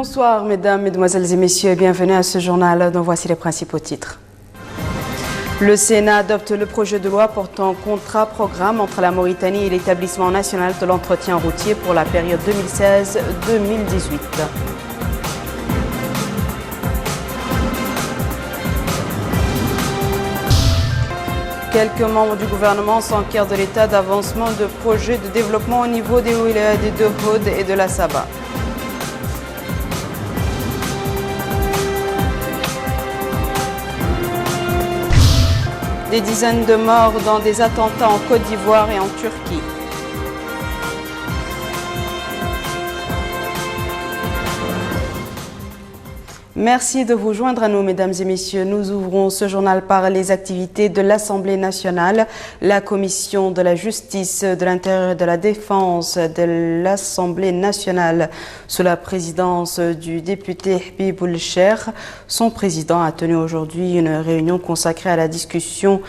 Bonsoir mesdames, mesdemoiselles et messieurs et bienvenue à ce journal dont voici les principaux titres. Le Sénat adopte le projet de loi portant contrat-programme entre la Mauritanie et l'Établissement national de l'entretien routier pour la période 2016-2018. Quelques membres du gouvernement s'enquèrent de l'état d'avancement de projets de développement au niveau des wilayas des deux Hauts et de la Saba. Des dizaines de morts dans des attentats en Côte d'Ivoire et en Turquie. Merci de vous joindre à nous, mesdames et messieurs. Nous ouvrons ce journal par les activités de l'Assemblée nationale. La Commission de la justice, de l'intérieur et de la défense de l'Assemblée nationale, sous la présidence du député Habiboul Cher, son président a tenu aujourd'hui une réunion consacrée à la discussion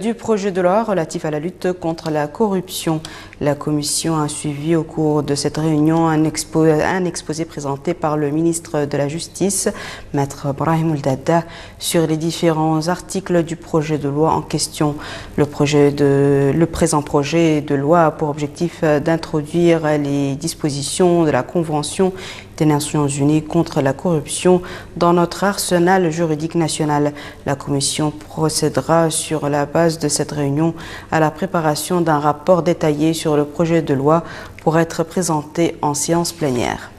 du projet de loi relatif à la lutte contre la corruption. La Commission a suivi au cours de cette réunion un exposé présenté par le ministre de la Justice, Maître Brahim Ould-Daddah, sur les différents articles du projet de loi en question. Le présent projet de loi a pour objectif d'introduire les dispositions de la Convention des Nations Unies contre la corruption dans notre arsenal juridique national. La Commission procédera sur la base de cette réunion à la préparation d'un rapport détaillé sur le projet de loi pour être présenté en séance plénière.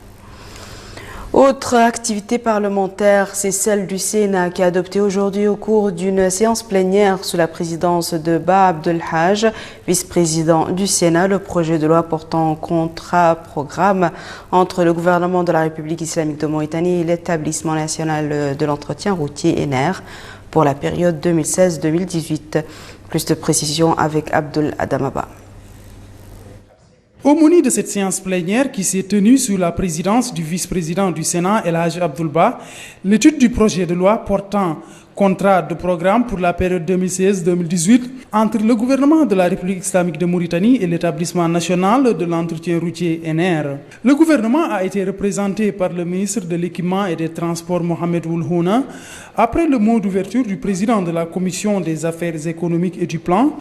Autre activité parlementaire, c'est celle du Sénat qui a adopté aujourd'hui au cours d'une séance plénière sous la présidence de Ba Abdelhaj, vice-président du Sénat, le projet de loi portant contrat-programme entre le gouvernement de la République islamique de Mauritanie et l'Établissement national de l'entretien routier ENER pour la période 2016-2018. Plus de précisions avec Abdul Adamaba. Au menu de cette séance plénière qui s'est tenue sous la présidence du vice-président du Sénat, El Hadj Abdoul Ba, l'étude du projet de loi portant contrat de programme pour la période 2016-2018 entre le gouvernement de la République islamique de Mauritanie et l'Établissement national de l'entretien routier ENER. Le gouvernement a été représenté par le ministre de l'Équipement et des Transports, Mohamed Ould Houna, après le mot d'ouverture du président de la Commission des affaires économiques et du plan.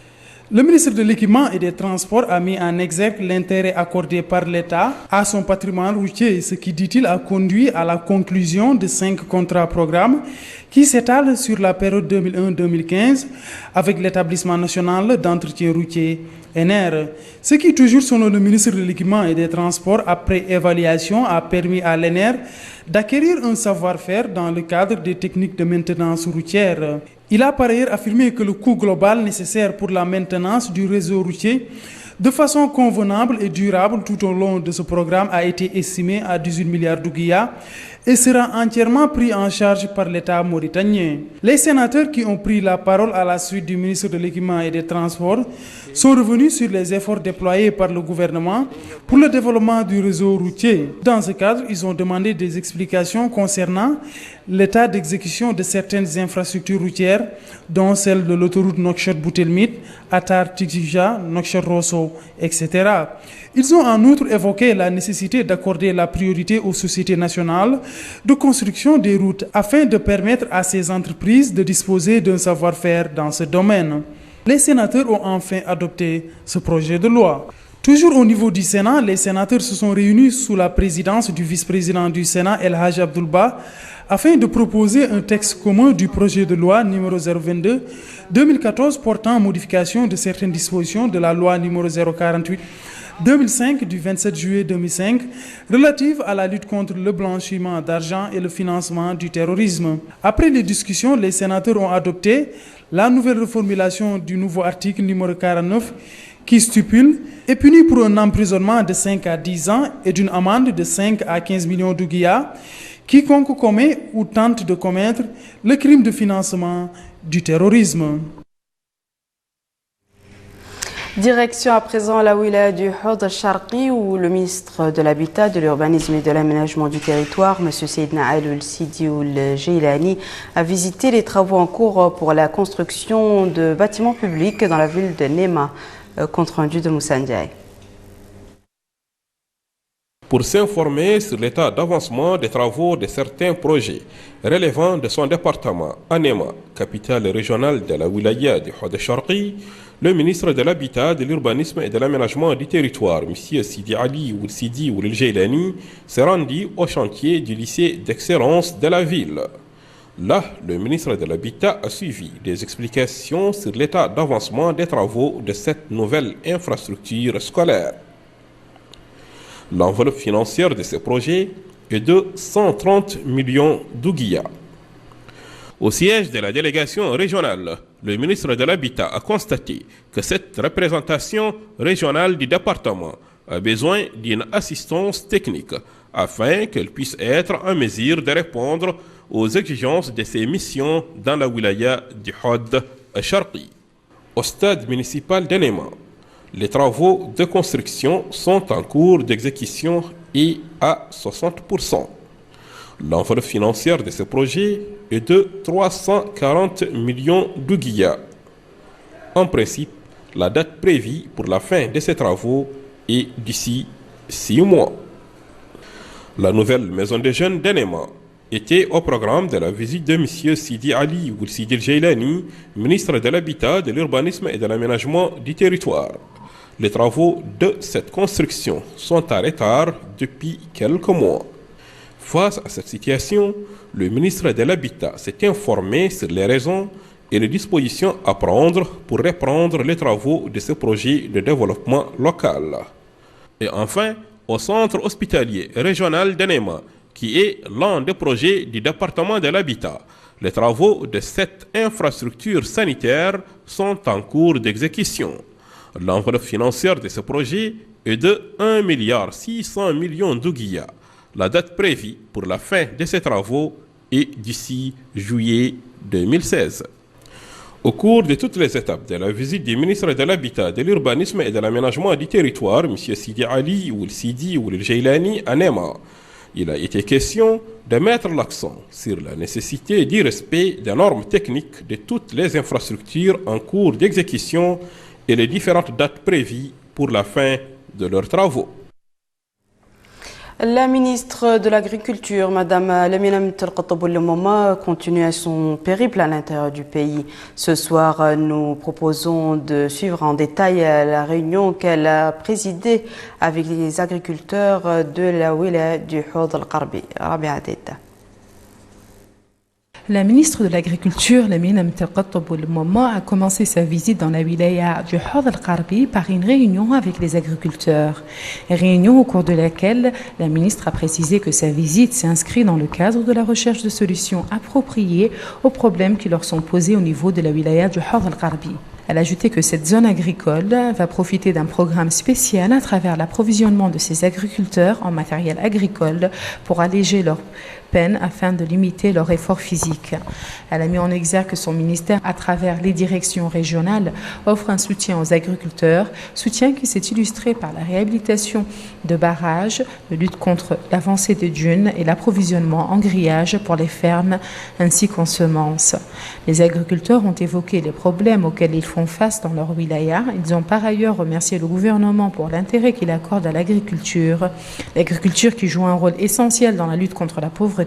Le ministre de l'Équipement et des Transports a mis en exergue l'intérêt accordé par l'État à son patrimoine routier, ce qui, dit-il, a conduit à la conclusion de 5 contrats-programmes qui s'étalent sur la période 2001-2015 avec l'Établissement national d'entretien routier ENER. Ce qui, toujours selon le ministre de l'Équipement et des Transports, après évaluation, a permis à l'ENER d'acquérir un savoir-faire dans le cadre des techniques de maintenance routière. Il a par ailleurs affirmé que le coût global nécessaire pour la maintenance du réseau routier de façon convenable et durable tout au long de ce programme a été estimé à 18 milliards d'ouguiyas et sera entièrement pris en charge par l'État mauritanien. Les sénateurs qui ont pris la parole à la suite du ministre de l'Équipement et des Transports sont revenus sur les efforts déployés par le gouvernement pour le développement du réseau routier. Dans ce cadre, ils ont demandé des explications concernant l'état d'exécution de certaines infrastructures routières, dont celle de l'autoroute Nouakchott-Boutelmit, Attar-Tijdja, Nouakchott-Rosso, etc. Ils ont en outre évoqué la nécessité d'accorder la priorité aux sociétés nationales de construction des routes afin de permettre à ces entreprises de disposer d'un savoir-faire dans ce domaine. Les sénateurs ont enfin adopté ce projet de loi. Toujours au niveau du Sénat, les sénateurs se sont réunis sous la présidence du vice-président du Sénat, El Hadj Abdoul Ba, afin de proposer un texte commun du projet de loi numéro 022-2014 portant modification de certaines dispositions de la loi numéro 048-2005 du 27 juillet 2005 relative à la lutte contre le blanchiment d'argent et le financement du terrorisme. Après les discussions, les sénateurs ont adopté la nouvelle reformulation du nouveau article numéro 49 qui stipule est puni pour un emprisonnement de 5 à 10 ans et d'une amende de 5 à 15 millions d'ouguiyas quiconque commet ou tente de commettre le crime de financement du terrorisme. Direction à présent la wilaya du Hod Sharqi où le ministre de l'Habitat, de l'Urbanisme et de l'Aménagement du Territoire, M. Seydna Al Sidi Ould Jeilani, a visité les travaux en cours pour la construction de bâtiments publics dans la ville de Nema. Compte rendu de Moussa Ndiaye. pour s'informer sur l'état d'avancement des travaux de certains projets relevant de son département, Anema, capitale régionale de la wilaya du Hod Sharqi. Le ministre de l'Habitat, de l'Urbanisme et de l'Aménagement du Territoire, M. Sidi Ali Ould Sidi Ould Jailani, s'est rendu au chantier du lycée d'excellence de la ville. Là, le ministre de l'Habitat a suivi des explications sur l'état d'avancement des travaux de cette nouvelle infrastructure scolaire. L'enveloppe financière de ce projet est de 130 millions d'ouguiyas. Au siège de la délégation régionale, le ministre de l'Habitat a constaté que cette représentation régionale du département a besoin d'une assistance technique afin qu'elle puisse être en mesure de répondre aux exigences de ses missions dans la wilaya du Hod Sharqi. Au stade municipal d'Anema, les travaux de construction sont en cours d'exécution et à 60%. L'enveloppe financière de ce projet est de 340 millions d'ouguiyas. En principe, la date prévue pour la fin de ces travaux est d'ici 6 mois. La nouvelle maison des jeunes d'Anema était au programme de la visite de M. Sidi Ali Ould Sidi Jailani, ministre de l'Habitat, de l'Urbanisme et de l'Aménagement du Territoire. Les travaux de cette construction sont en retard depuis quelques mois. Face à cette situation, le ministre de l'Habitat s'est informé sur les raisons et les dispositions à prendre pour reprendre les travaux de ce projet de développement local. Et enfin, au centre hospitalier régional d'Anema, qui est l'un des projets du département de l'Habitat, les travaux de cette infrastructure sanitaire sont en cours d'exécution. L'enveloppe financière de ce projet est de 1,6 milliard d'ouguiyas. La date prévue pour la fin de ces travaux est d'ici juillet 2016. Au cours de toutes les étapes de la visite du ministre de l'Habitat, de l'Urbanisme et de l'Aménagement du Territoire, M. Sidi Ali Ould Sidi Ould Jailani, à Anema, il a été question de mettre l'accent sur la nécessité du respect des normes techniques de toutes les infrastructures en cours d'exécution et les différentes dates prévues pour la fin de leurs travaux. La ministre de l'Agriculture, Mme Lamine Mtelkatoub-Lemoma, continue son périple à l'intérieur du pays. Ce soir, nous proposons de suivre en détail la réunion qu'elle a présidée avec les agriculteurs de la wilaya du Hod al-Qarbi. La ministre de l'Agriculture, Lamine Mtelkatoub-Lemoma, a commencé sa visite dans la wilaya du Hod al-Qarbi par une réunion avec les agriculteurs. Réunion au cours de laquelle la ministre a précisé que sa visite s'inscrit dans le cadre de la recherche de solutions appropriées aux problèmes qui leur sont posés au niveau de la wilaya du Hod al-Qarbi. Elle a ajouté que cette zone agricole va profiter d'un programme spécial à travers l'approvisionnement de ces agriculteurs en matériel agricole pour alléger leur peine afin de limiter leur effort physique. Elle a mis en exergue que son ministère, à travers les directions régionales, offre un soutien aux agriculteurs, soutien qui s'est illustré par la réhabilitation de barrages, de lutte contre l'avancée des dunes et l'approvisionnement en grillage pour les fermes ainsi qu'en semences. Les agriculteurs ont évoqué les problèmes auxquels ils font face dans leur wilaya. Ils ont par ailleurs remercié le gouvernement pour l'intérêt qu'il accorde à l'agriculture qui joue un rôle essentiel dans la lutte contre la pauvreté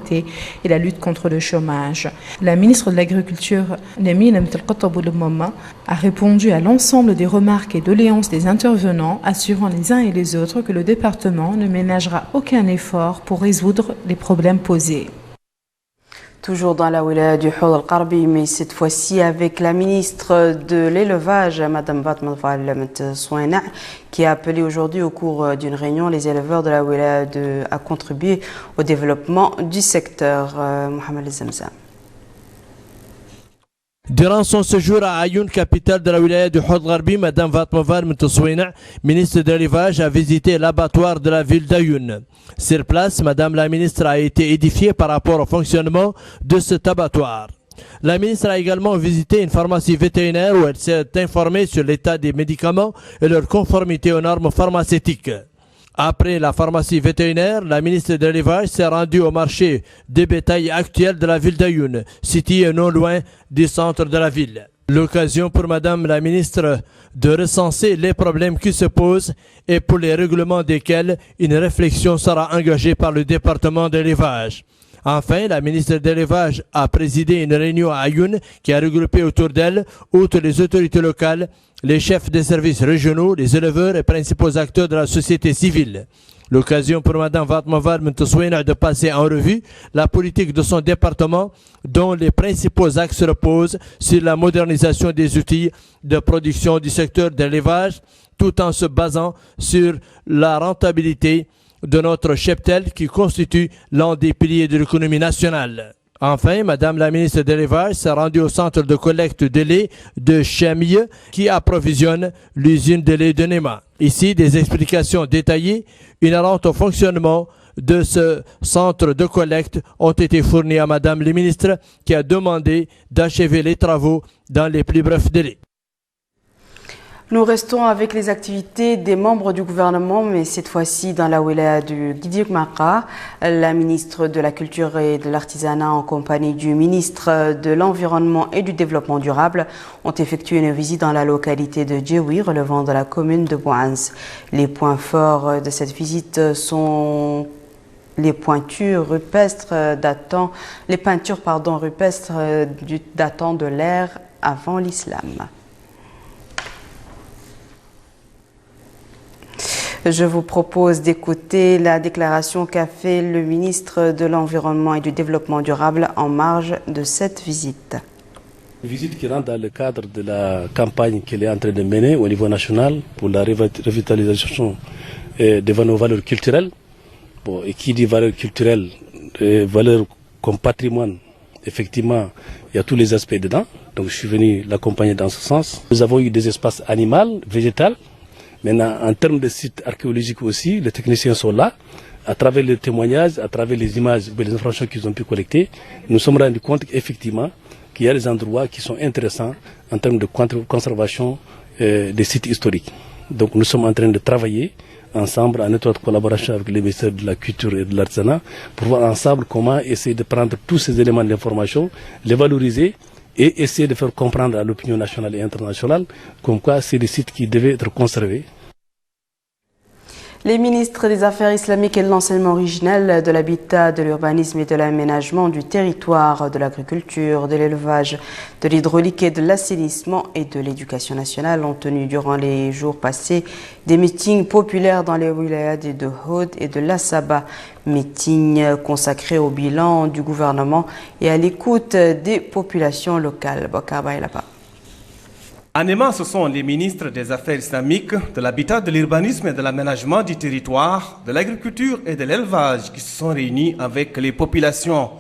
et la lutte contre le chômage. La ministre de l'Agriculture, Lamine Mtelkatoub-Lemoma, a répondu à l'ensemble des remarques et doléances des intervenants, assurant les uns et les autres que le département ne ménagera aucun effort pour résoudre les problèmes posés. Toujours dans la wilaya du Hod al-Qarbi, mais cette fois-ci avec la ministre de l'élevage, Mme Fatma Souena, qui a appelé aujourd'hui au cours d'une réunion les éleveurs de la wilaya à contribuer au développement du secteur. Mohamed Zamzam. Durant son séjour à Ayoun, capitale de la wilaya du Hod al-Qarbi, Mme Fatma Souena, ministre de l'élevage, a visité l'abattoir de la ville d'Ayoun. Sur place, Mme la ministre a été édifiée par rapport au fonctionnement de cet abattoir. La ministre a également visité une pharmacie vétérinaire où elle s'est informée sur l'état des médicaments et leur conformité aux normes pharmaceutiques. Après la pharmacie vétérinaire, la ministre de l'élevage s'est rendue au marché de bétail actuel de la ville d'Ayoun, situé non loin du centre de la ville. L'occasion pour Madame la ministre de recenser les problèmes qui se posent et pour les règlements desquels une réflexion sera engagée par le département de l'élevage. Enfin, la ministre de l'élevage a présidé une réunion à Ayoun qui a regroupé autour d'elle, outre les autorités locales, les chefs des services régionaux, les éleveurs et principaux acteurs de la société civile. L'occasion pour Mme Fatma Mentoussouina de passer en revue la politique de son département dont les principaux axes reposent sur la modernisation des outils de production du secteur de l'élevage tout en se basant sur la rentabilité de notre cheptel qui constitue l'un des piliers de l'économie nationale. Enfin, Madame la ministre de l'élevage s'est rendue au centre de collecte de lait de Chamille qui approvisionne l'usine de lait de Nema. Ici, des explications détaillées inhérentes au fonctionnement de ce centre de collecte ont été fournies à Madame la ministre qui a demandé d'achever les travaux dans les plus brefs délais. Nous restons avec les activités des membres du gouvernement, mais cette fois-ci dans la wilaya du Guidir-Maka. La ministre de la Culture et de l'Artisanat en compagnie du ministre de l'Environnement et du Développement durable ont effectué une visite dans la localité de Djewi, relevant de la commune de Bouans. Les points forts de cette visite sont les peintures rupestres datant de l'ère avant l'islam. Je vous propose d'écouter la déclaration qu'a fait le ministre de l'Environnement et du Développement durable en marge de cette visite. Une visite qui rentre dans le cadre de la campagne qu'elle est en train de mener au niveau national pour la revitalisation de nos valeurs culturelles. Bon, et qui dit valeurs culturelles, valeurs comme patrimoine, effectivement, il y a tous les aspects dedans. Donc je suis venu l'accompagner dans ce sens. Nous avons eu des espaces animaux, végétaux. Maintenant, en termes de sites archéologiques aussi, les techniciens sont là. À travers les témoignages, à travers les images, les informations qu'ils ont pu collecter, nous nous sommes rendus compte qu'effectivement, qu'il y a des endroits qui sont intéressants en termes de conservation des sites historiques. Donc nous sommes en train de travailler ensemble en étroite collaboration avec les ministères de la Culture et de l'Artisanat pour voir ensemble comment essayer de prendre tous ces éléments d'information, les valoriser et essayer de faire comprendre à l'opinion nationale et internationale comme quoi c'est des sites qui devaient être conservés. Les ministres des Affaires islamiques et de l'enseignement originel, de l'habitat, de l'urbanisme et de l'aménagement du territoire, de l'agriculture, de l'élevage, de l'hydraulique et de l'assainissement et de l'éducation nationale ont tenu durant les jours passés des meetings populaires dans les wilayas de Houd et de Lassaba. Meetings consacrés au bilan du gouvernement et à l'écoute des populations locales. Bokar Bailapa. À Nema, ce sont les ministres des Affaires islamiques, de l'habitat, de l'urbanisme et de l'aménagement du territoire, de l'agriculture et de l'élevage qui se sont réunis avec les populations.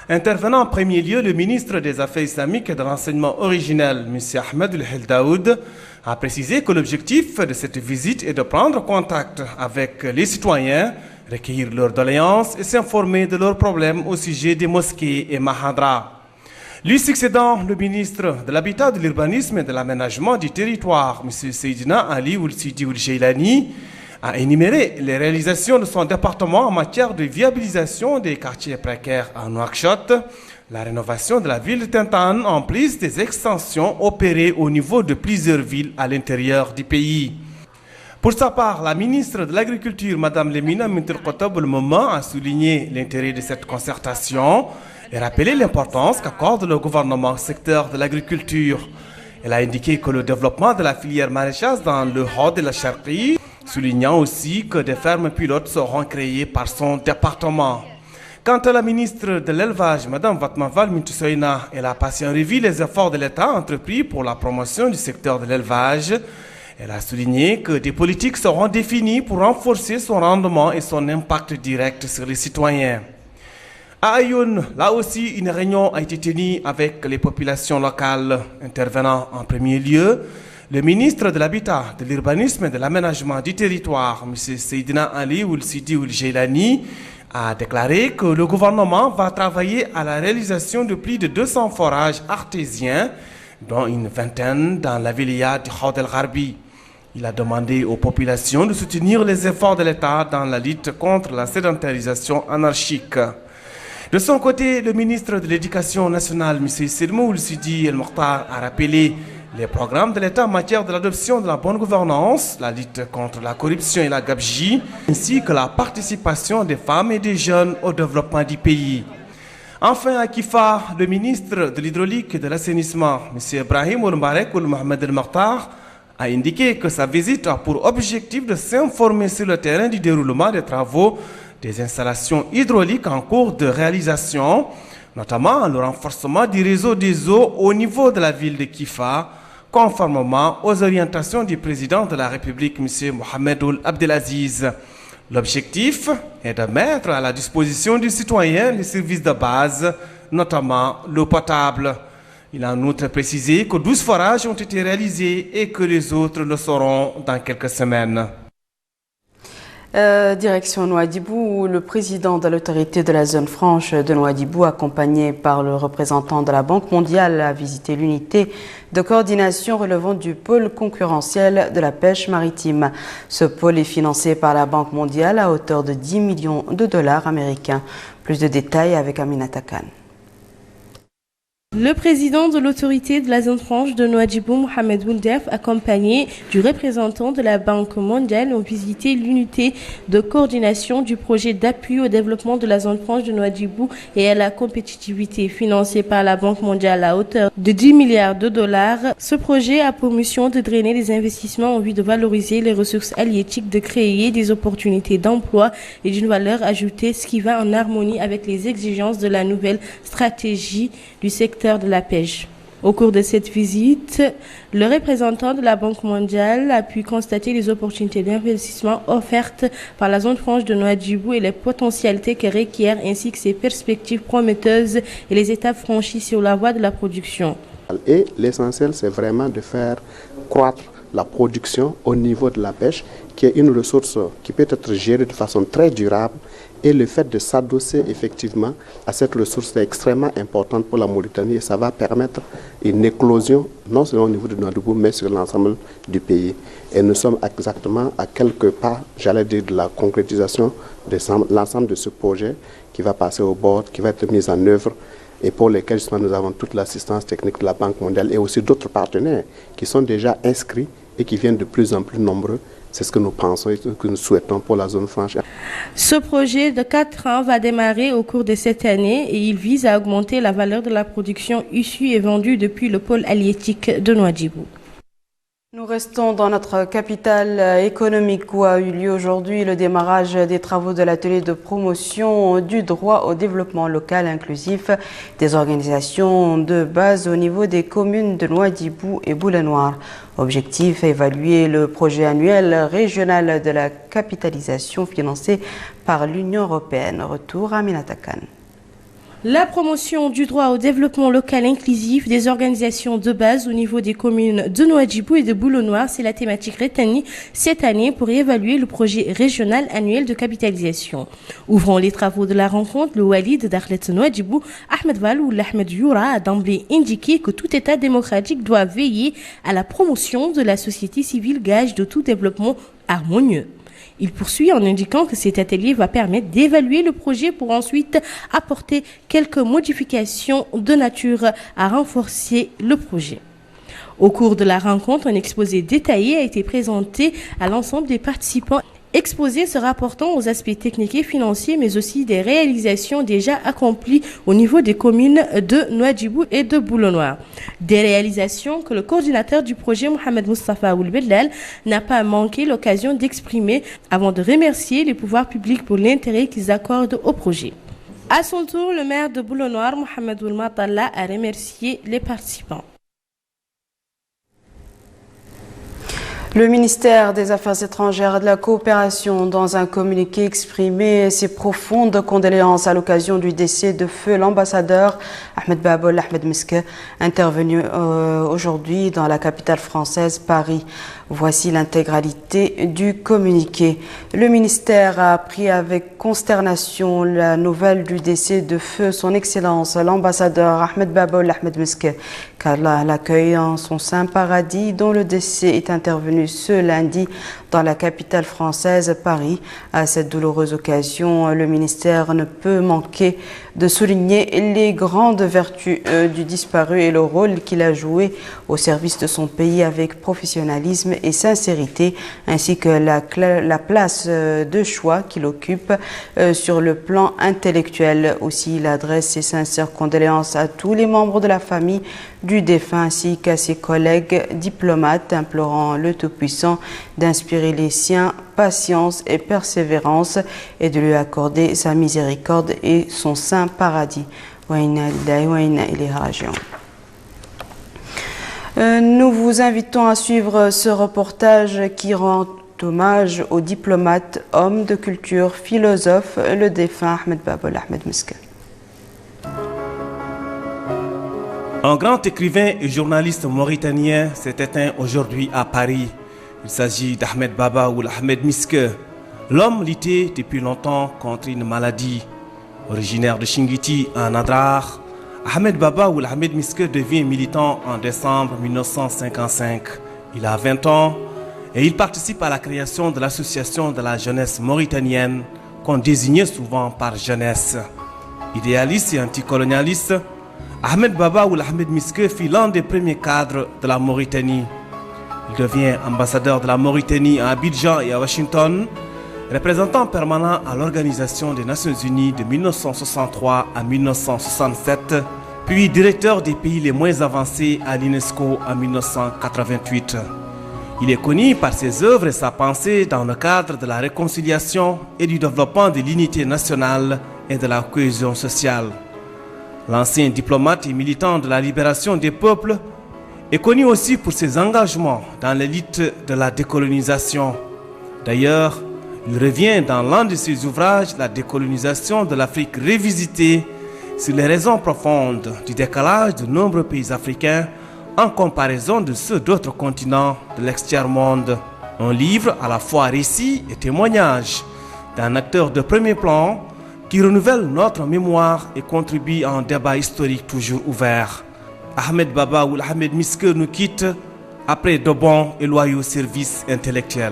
Intervenant en premier lieu, le ministre des Affaires islamiques et de l'enseignement originel, M. Ahmed El-Heldaoud, a précisé que l'objectif de cette visite est de prendre contact avec les citoyens, recueillir leurs doléances et s'informer de leurs problèmes au sujet des mosquées et mahadras. Lui succédant, le ministre de l'Habitat, de l'Urbanisme et de l'Aménagement du territoire, M. Seydina Ali Ould-Sidi Ould-Jeylani, a énuméré les réalisations de son département en matière de viabilisation des quartiers précaires à Nouakchott, la rénovation de la ville de Tintan en plus des extensions opérées au niveau de plusieurs villes à l'intérieur du pays. Pour sa part, la ministre de l'Agriculture, Mme Lemina Mintirkotob El-Moma, a souligné l'intérêt de cette concertation et rappelé l'importance qu'accorde le gouvernement au secteur de l'agriculture. Elle a indiqué que le développement de la filière maraîchage dans le Houd et la Charqi, soulignant aussi que des fermes pilotes seront créées par son département. Quant à la ministre de l'Élevage, Mme Fatma Mentoussouina, elle a passé en revue les efforts de l'État entrepris pour la promotion du secteur de l'élevage. Elle a souligné que des politiques seront définies pour renforcer son rendement et son impact direct sur les citoyens. À Ayoun, là aussi, une réunion a été tenue avec les populations locales. Intervenant en premier lieu, le ministre de l'Habitat, de l'Urbanisme et de l'Aménagement du territoire, M. Seydina Ali Ould-Sidi Ould-Jeylani, a déclaré que le gouvernement va travailler à la réalisation de plus de 200 forages artésiens, dont une vingtaine dans la wilaya de Houd el-Gharbi. Il a demandé aux populations de soutenir les efforts de l'État dans la lutte contre la sédentarisation anarchique. De son côté, le ministre de l'Éducation nationale, M. Silmoul Sidi El Mokhtar, a rappelé les programmes de l'État en matière de l'adoption de la bonne gouvernance, la lutte contre la corruption et la gabegie, ainsi que la participation des femmes et des jeunes au développement du pays. Enfin, à Kifa, le ministre de l'Hydraulique et de l'Assainissement, M. Ibrahim Oulmbarek Oul Mohamed El Mokhtar, a indiqué que sa visite a pour objectif de s'informer sur le terrain du déroulement des travaux des installations hydrauliques en cours de réalisation, notamment le renforcement du réseau des eaux au niveau de la ville de Kifa, conformément aux orientations du président de la République, M. Mohamed Ould Abdelaziz. L'objectif est de mettre à la disposition du citoyen les services de base, notamment l'eau potable. Il a en outre précisé que 12 forages ont été réalisés et que les autres le seront dans quelques semaines. Direction Nouadhibou, où le président de l'autorité de la zone franche de Nouadhibou, accompagné par le représentant de la Banque mondiale, a visité l'unité de coordination relevant du pôle concurrentiel de la pêche maritime. Ce pôle est financé par la Banque mondiale à hauteur de 10 millions de dollars américains. Plus de détails avec Aminata Khan. Le président de l'autorité de la zone franche de Nouadhibou, Mohamed Woundef, accompagné du représentant de la Banque mondiale, ont visité l'unité de coordination du projet d'appui au développement de la zone franche de Nouadhibou et à la compétitivité financé par la Banque mondiale à hauteur de 10 milliards de dollars. Ce projet a pour mission de drainer les investissements en vue de valoriser les ressources halieutiques, de créer des opportunités d'emploi et d'une valeur ajoutée, ce qui va en harmonie avec les exigences de la nouvelle stratégie du secteur de la pêche. Au cours de cette visite, le représentant de la Banque mondiale a pu constater les opportunités d'investissement offertes par la zone franche de Nouadhibou et les potentialités qu'elle requiert, ainsi que ses perspectives prometteuses et les étapes franchies sur la voie de la production. Et l'essentiel, c'est vraiment de faire croître la production au niveau de la pêche, qui est une ressource qui peut être gérée de façon très durable. Et le fait de s'adosser effectivement à cette ressource est extrêmement importante pour la Mauritanie et ça va permettre une éclosion, non seulement au niveau de Nouadhibou, mais sur l'ensemble du pays. Et nous sommes exactement à quelques pas, j'allais dire, de la concrétisation de l'ensemble de ce projet qui va passer au bord, qui va être mis en œuvre et pour lesquels justement nous avons toute l'assistance technique de la Banque mondiale et aussi d'autres partenaires qui sont déjà inscrits et qui viennent de plus en plus nombreux. C'est ce que nous pensons et ce que nous souhaitons pour la zone franche. Ce projet de 4 ans va démarrer au cours de cette année et il vise à augmenter la valeur de la production issue et vendue depuis le pôle halieutique de Nouadhibou. Nous restons dans notre capitale économique où a eu lieu aujourd'hui le démarrage des travaux de l'atelier de promotion du droit au développement local inclusif des organisations de base au niveau des communes de Nouadhibou et Boulanoir. Objectif, évaluer le projet annuel régional de la capitalisation financé par l'Union européenne. Retour à Aminata Khan. La promotion du droit au développement local inclusif des organisations de base au niveau des communes de Nouadhibou et de Boulanoir, c'est la thématique retenue cette année pour évaluer le projet régional annuel de capitalisation. Ouvrant les travaux de la rencontre, le Walid d'Arlet Nouadhibou, Ahmed Val ou Ahmed Youra a d'emblée indiqué que tout État démocratique doit veiller à la promotion de la société civile, gage de tout développement harmonieux. Il poursuit en indiquant que cet atelier va permettre d'évaluer le projet pour ensuite apporter quelques modifications de nature à renforcer le projet. Au cours de la rencontre, un exposé détaillé a été présenté à l'ensemble des participants. Exposé se rapportant aux aspects techniques et financiers, mais aussi des réalisations déjà accomplies au niveau des communes de Nouadhibou et de Boulanoir. Des réalisations que le coordinateur du projet, Mohamed Moustapha Oulbellal, n'a pas manqué l'occasion d'exprimer avant de remercier les pouvoirs publics pour l'intérêt qu'ils accordent au projet. À son tour, le maire de Boulanoir, Mohamed Oulmatalla, a remercié les participants. Le ministère des Affaires étrangères et de la coopération, dans un communiqué, exprimé ses profondes condoléances à l'occasion du décès de feu l'ambassadeur Ahmed Babol Ahmed Misk, intervenu aujourd'hui dans la capitale française, Paris. Voici l'intégralité du communiqué. Le ministère a appris avec consternation la nouvelle du décès de feu son Excellence l'ambassadeur Ahmed Babol Ahmed Misk, qu'Allah l'accueille en son saint paradis, dont le décès est intervenu tenu ce lundi dans la capitale française, Paris. À cette douloureuse occasion, le ministère ne peut manquer de souligner les grandes vertus du disparu et le rôle qu'il a joué au service de son pays avec professionnalisme et sincérité, ainsi que la place de choix qu'il occupe sur le plan intellectuel. Aussi, il adresse ses sincères condoléances à tous les membres de la famille du défunt ainsi qu'à ses collègues diplomates, implorant le Tout-Puissant d'inspirer les siens patience et persévérance et de lui accorder sa miséricorde et son saint paradis. Nous vous invitons à suivre ce reportage qui rend hommage au diplomate, homme de culture, philosophe, le défunt Ahmed Baba Ahmed Miske. Un grand écrivain et journaliste mauritanien s'est éteint aujourd'hui à Paris. Il s'agit d'Ahmed Baba ou Ahmed Miske. L'homme luttait depuis longtemps contre une maladie. Originaire de Chingiti en Adrar, Ahmed Baba ou Ahmed Miske devient militant en décembre 1955. Il a 20 ans et il participe à la création de l'association de la jeunesse mauritanienne qu'on désignait souvent par jeunesse. Idéaliste et anticolonialiste, Ahmed Baba ou Ahmed Miske fut l'un des premiers cadres de la Mauritanie. Il devient ambassadeur de la Mauritanie à Abidjan et à Washington, représentant permanent à l'Organisation des Nations Unies de 1963 à 1967, puis directeur des pays les moins avancés à l'UNESCO en 1988. Il est connu par ses œuvres et sa pensée dans le cadre de la réconciliation et du développement de l'unité nationale et de la cohésion sociale. L'ancien diplomate et militant de la libération des peuples est connu aussi pour ses engagements dans l'élite de la décolonisation. D'ailleurs, il revient dans l'un de ses ouvrages, La décolonisation de l'Afrique revisitée, sur les raisons profondes du décalage de nombreux pays africains en comparaison de ceux d'autres continents de l'extérieur-monde. Un livre à la fois récit et témoignage d'un acteur de premier plan qui renouvelle notre mémoire et contribue à un débat historique toujours ouvert. Ahmed Baba ou Ahmed Miske nous quitte après de bons et loyaux services intellectuels.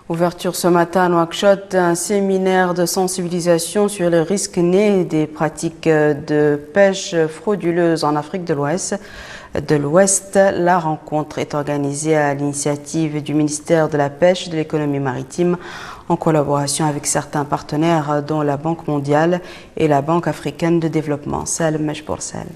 Ouverture ce matin à Nouakchott d'un séminaire de sensibilisation sur les risques nés des pratiques de pêche frauduleuse en Afrique de l'Ouest. La rencontre est organisée à l'initiative du ministère de la Pêche et de l'Économie maritime en collaboration avec certains partenaires dont la Banque mondiale et la Banque africaine de développement. Salam Majboursal.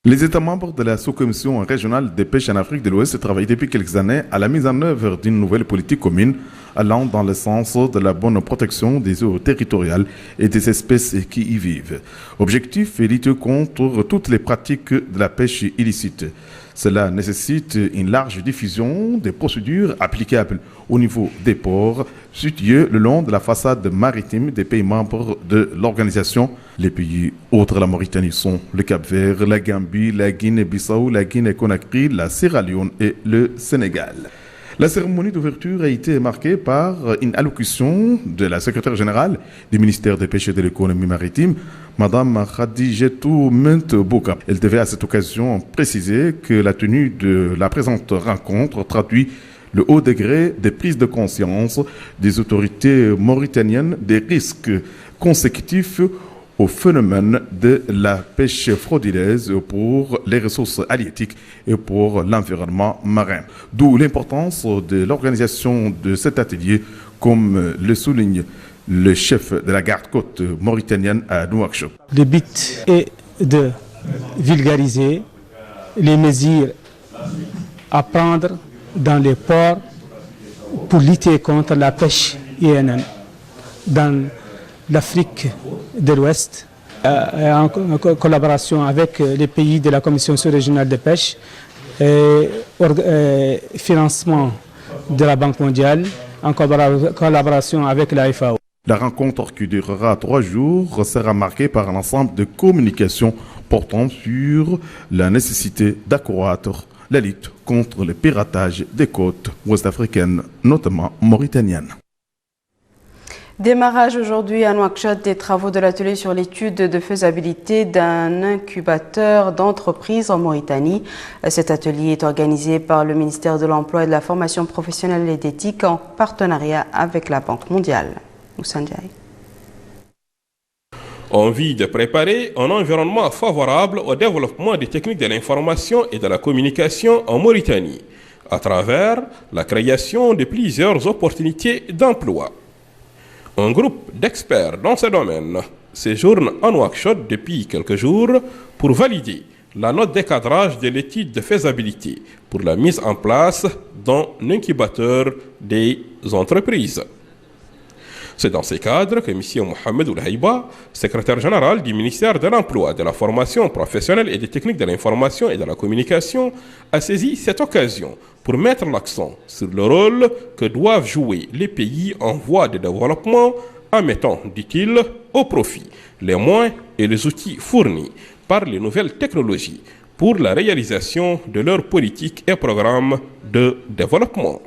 Les États membres de la sous-commission régionale des pêches en Afrique de l'Ouest travaillent depuis quelques années à la mise en œuvre d'une nouvelle politique commune allant dans le sens de la bonne protection des eaux territoriales et des espèces qui y vivent. Objectif est lutter contre toutes les pratiques de la pêche illicite. Cela nécessite une large diffusion des procédures applicables au niveau des ports situés le long de la façade maritime des pays membres de l'organisation. Les pays autres la Mauritanie sont le Cap-Vert, la Gambie, la Guinée-Bissau, la Guinée-Conakry, la Sierra Leone et le Sénégal. La cérémonie d'ouverture a été marquée par une allocution de la secrétaire générale du ministère des Pêches et de l'Économie maritime, Madame Khadijetou Mentebouka. Elle devait à cette occasion préciser que la tenue de la présente rencontre traduit le haut degré des prises de conscience des autorités mauritaniennes des risques consécutifs au phénomène de la pêche frauduleuse pour les ressources halieutiques et pour l'environnement marin. D'où l'importance de l'organisation de cet atelier, comme le souligne le chef de la garde-côte mauritanienne à Nouakchott. Le but est de vulgariser les mesures à prendre dans les ports pour lutter contre la pêche INN dans l'Afrique de l'Ouest, en collaboration avec les pays de la Commission régionale de pêche, financement de la Banque mondiale, en collaboration avec la FAO. La rencontre qui durera 3 jours sera marquée par un ensemble de communications portant sur la nécessité d'accroître la lutte contre le piratage des côtes ouest-africaines, notamment mauritaniennes. Démarrage aujourd'hui à Nouakchott des travaux de l'atelier sur l'étude de faisabilité d'un incubateur d'entreprise en Mauritanie. Cet atelier est organisé par le ministère de l'Emploi et de la Formation professionnelle et d'éthique en partenariat avec la Banque mondiale. Moussa Ndiaye. Envie de préparer un environnement favorable au développement des techniques de l'information et de la communication en Mauritanie, à travers la création de plusieurs opportunités d'emploi. Un groupe d'experts dans ce domaine séjourne à Nouakchott depuis quelques jours pour valider la note de cadrage de l'étude de faisabilité pour la mise en place d'un incubateur des entreprises. C'est dans ce cadre que M. Mohamed Oulhaïba, secrétaire général du ministère de l'Emploi, de la Formation professionnelle et des techniques de l'information et de la communication, a saisi cette occasion pour mettre l'accent sur le rôle que doivent jouer les pays en voie de développement en mettant, dit-il, au profit les moyens et les outils fournis par les nouvelles technologies pour la réalisation de leurs politiques et programmes de développement.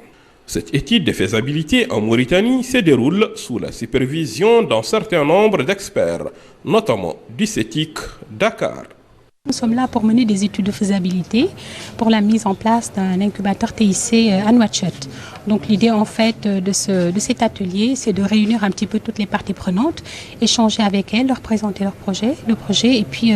Cette étude de faisabilité en Mauritanie se déroule sous la supervision d'un certain nombre d'experts, notamment du CETIC Dakar. Nous sommes là pour mener des études de faisabilité pour la mise en place d'un incubateur TIC à Nouakchott. Donc l'idée en fait de cet atelier, c'est de réunir un petit peu toutes les parties prenantes, échanger avec elles, leur présenter le projet et puis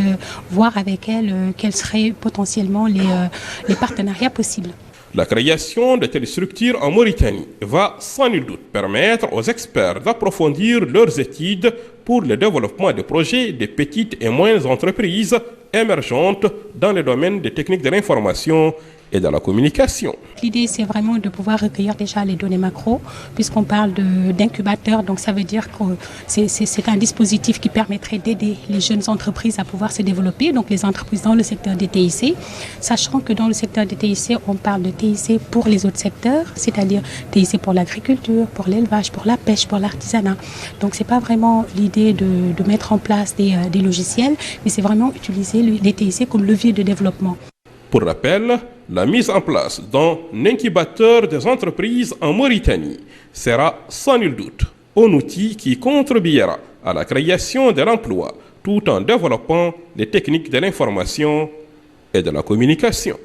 voir avec elles quels seraient potentiellement les partenariats possibles. La création de telles structures en Mauritanie va sans nul doute permettre aux experts d'approfondir leurs études pour le développement de projets de petites et moyennes entreprises émergentes dans le domaine des techniques de l'information et de la communication. L'idée, c'est vraiment de pouvoir recueillir déjà les données macro, puisqu'on parle d'incubateur, donc ça veut dire que c'est un dispositif qui permettrait d'aider les jeunes entreprises à pouvoir se développer, donc les entreprises dans le secteur des TIC, sachant que dans le secteur des TIC, on parle de TIC pour les autres secteurs, c'est-à-dire TIC pour l'agriculture, pour l'élevage, pour la pêche, pour l'artisanat. Donc c'est pas vraiment l'idée de mettre en place des logiciels, mais c'est vraiment utiliser les TIC comme levier de développement. Pour rappel, la mise en place d'un incubateur des entreprises en Mauritanie sera sans nul doute un outil qui contribuera à la création de l'emploi tout en développant les techniques de l'information et de la communication.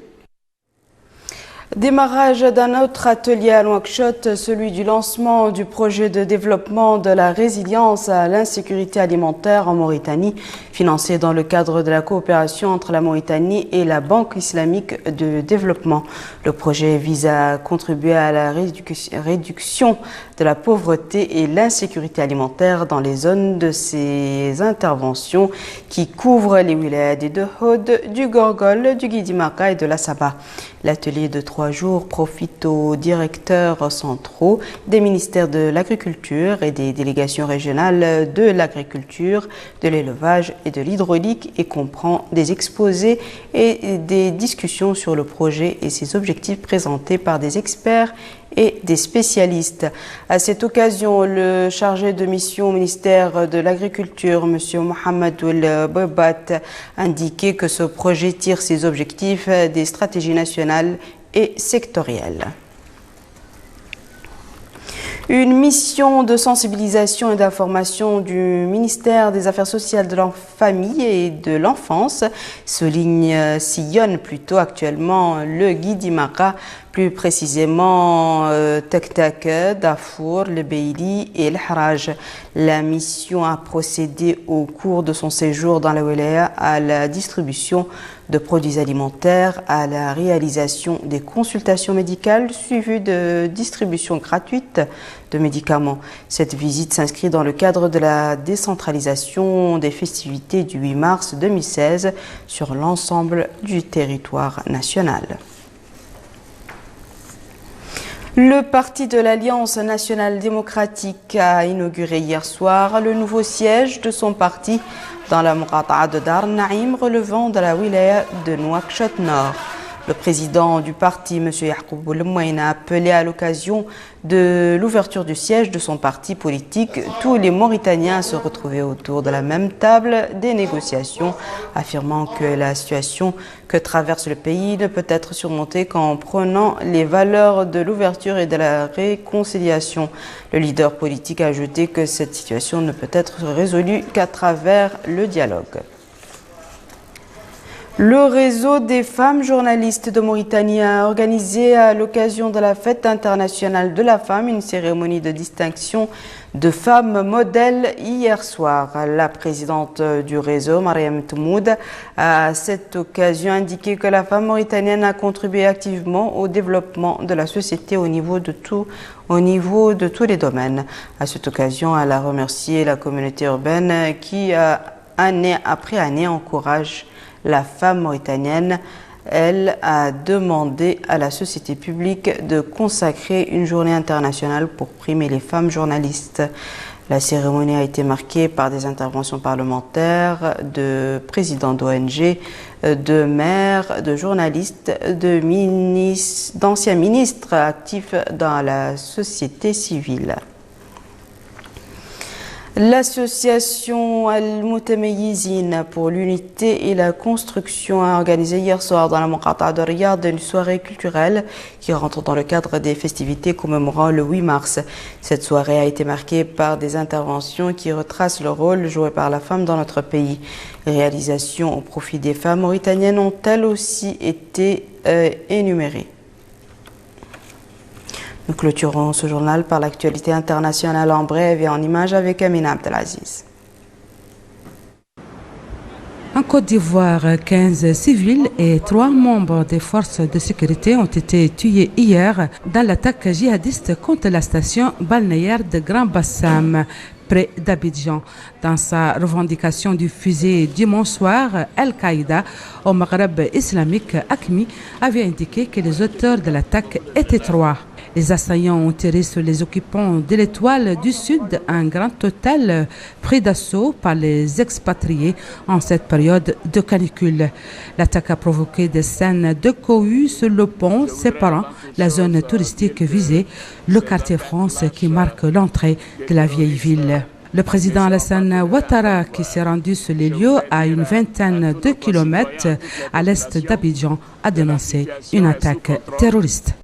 Démarrage d'un autre atelier à Nouakchott, celui du lancement du projet de développement de la résilience à l'insécurité alimentaire en Mauritanie, financé dans le cadre de la coopération entre la Mauritanie et la Banque islamique de développement. Le projet vise à contribuer à la réduction de la pauvreté et l'insécurité alimentaire dans les zones de ces interventions qui couvrent les wilayas des Dohod, du Gorgol, du Guidimaka et de la Saba. L'atelier de 3 jours profite aux directeurs centraux des ministères de l'Agriculture et des délégations régionales de l'agriculture, de l'élevage et de l'hydraulique et comprend des exposés et des discussions sur le projet et ses objectifs présentés par des experts et des spécialistes. À cette occasion, le chargé de mission au ministère de l'Agriculture, M. Mohamed Oul-Bobat, a indiqué que ce projet tire ses objectifs des stratégies nationales et sectorielles. Une mission de sensibilisation et d'information du ministère des Affaires sociales, de la famille et de l'enfance sillonne plutôt actuellement le Guidimaka, plus précisément Tektak, Darfour, le Beili et le Haraj. La mission a procédé au cours de son séjour dans la wilaya à la distribution de produits alimentaires, à la réalisation des consultations médicales suivies de distribution gratuite de médicaments. Cette visite s'inscrit dans le cadre de la décentralisation des festivités du 8 mars 2016 sur l'ensemble du territoire national. Le parti de l'Alliance nationale démocratique a inauguré hier soir le nouveau siège de son parti dans la Muqata'a de Dar Naïm relevant de la wilaya de Nouakchott Nord. Le président du parti, M. Yacoub Boulmouine, a appelé à l'occasion de l'ouverture du siège de son parti politique tous les Mauritaniens à se retrouver autour de la même table des négociations, affirmant que la situation que traverse le pays ne peut être surmontée qu'en prenant les valeurs de l'ouverture et de la réconciliation. Le leader politique a ajouté que cette situation ne peut être résolue qu'à travers le dialogue. Le réseau des femmes journalistes de Mauritanie a organisé à l'occasion de la Fête internationale de la femme une cérémonie de distinction de femmes modèles hier soir. La présidente du réseau, Mariam Toumoud, a à cette occasion indiqué que la femme mauritanienne a contribué activement au développement de la société au niveau de tous les domaines. À cette occasion, elle a remercié la communauté urbaine qui, année après année, encourage la femme mauritanienne. Elle a demandé à la société publique de consacrer une journée internationale pour primer les femmes journalistes. La cérémonie a été marquée par des interventions parlementaires, de présidents d'ONG, de maires, de journalistes, d'anciens ministres actifs dans la société civile. L'association Al-Moutameyizine pour l'unité et la construction a organisé hier soir dans la Moqata de Riyad une soirée culturelle qui rentre dans le cadre des festivités commémorant le 8 mars. Cette soirée a été marquée par des interventions qui retracent le rôle joué par la femme dans notre pays. Les réalisations au profit des femmes mauritaniennes ont elles aussi été énumérées. Nous clôturons ce journal par l'actualité internationale en bref et en images avec Amina Abdelaziz. En Côte d'Ivoire, 15 civils et 3 membres des forces de sécurité ont été tués hier dans l'attaque djihadiste contre la station balnéaire de Grand Bassam, près d'Abidjan. Dans sa revendication diffusée dimanche soir, Al-Qaïda au Maghreb islamique, AQMI, avait indiqué que les auteurs de l'attaque étaient 3. Les assaillants ont tiré sur les occupants de l'Étoile du Sud, un grand hôtel pris d'assaut par les expatriés en cette période de canicule. L'attaque a provoqué des scènes de cohue sur le pont séparant la zone touristique visée, le quartier France qui marque l'entrée de la vieille ville. Le président Alassane Ouattara, qui s'est rendu sur les lieux à une vingtaine de kilomètres à l'est d'Abidjan, a dénoncé une attaque terroriste.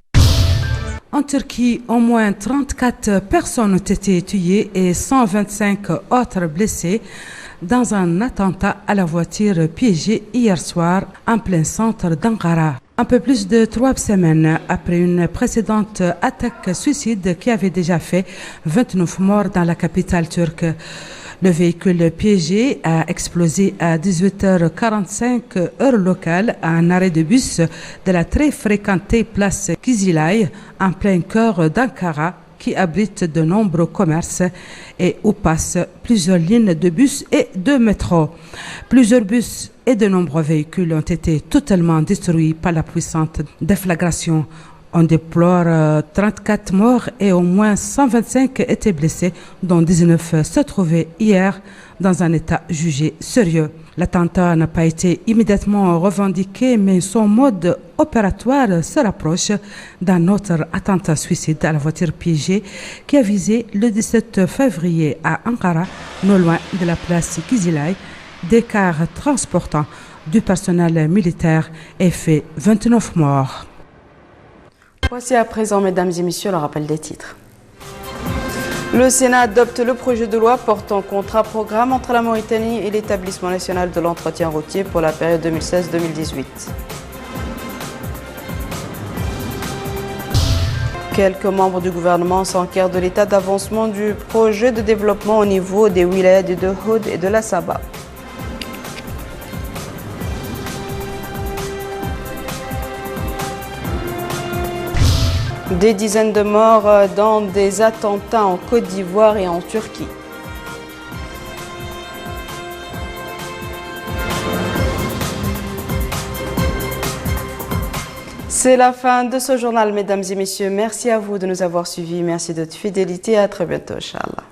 En Turquie, au moins 34 personnes ont été tuées et 125 autres blessées dans un attentat à la voiture piégée hier soir en plein centre d'Ankara. Un peu plus de 3 semaines après une précédente attaque suicide qui avait déjà fait 29 morts dans la capitale turque. Le véhicule piégé a explosé à 18h45 heure locale à un arrêt de bus de la très fréquentée place Kizilay en plein cœur d'Ankara qui abrite de nombreux commerces et où passent plusieurs lignes de bus et de métro. Plusieurs bus et de nombreux véhicules ont été totalement détruits par la puissante déflagration. On déplore 34 morts et au moins 125 étaient blessés, dont 19 se trouvaient hier dans un état jugé sérieux. L'attentat n'a pas été immédiatement revendiqué, mais son mode opératoire se rapproche d'un autre attentat suicide à la voiture piégée qui a visé le 17 février à Ankara, non loin de la place Kizilay. Des cars transportant du personnel militaire et fait 29 morts. Voici à présent, mesdames et messieurs, le rappel des titres. Le Sénat adopte le projet de loi portant contrat-programme entre la Mauritanie et l'Établissement national de l'entretien routier pour la période 2016-2018. Quelques membres du gouvernement s'enquèrent de l'état d'avancement du projet de développement au niveau des wilayas de Houd et de la Saba. Des dizaines de morts dans des attentats en Côte d'Ivoire et en Turquie. C'est la fin de ce journal, mesdames et messieurs. Merci à vous de nous avoir suivis. Merci de votre fidélité. À très bientôt, Inch'Allah.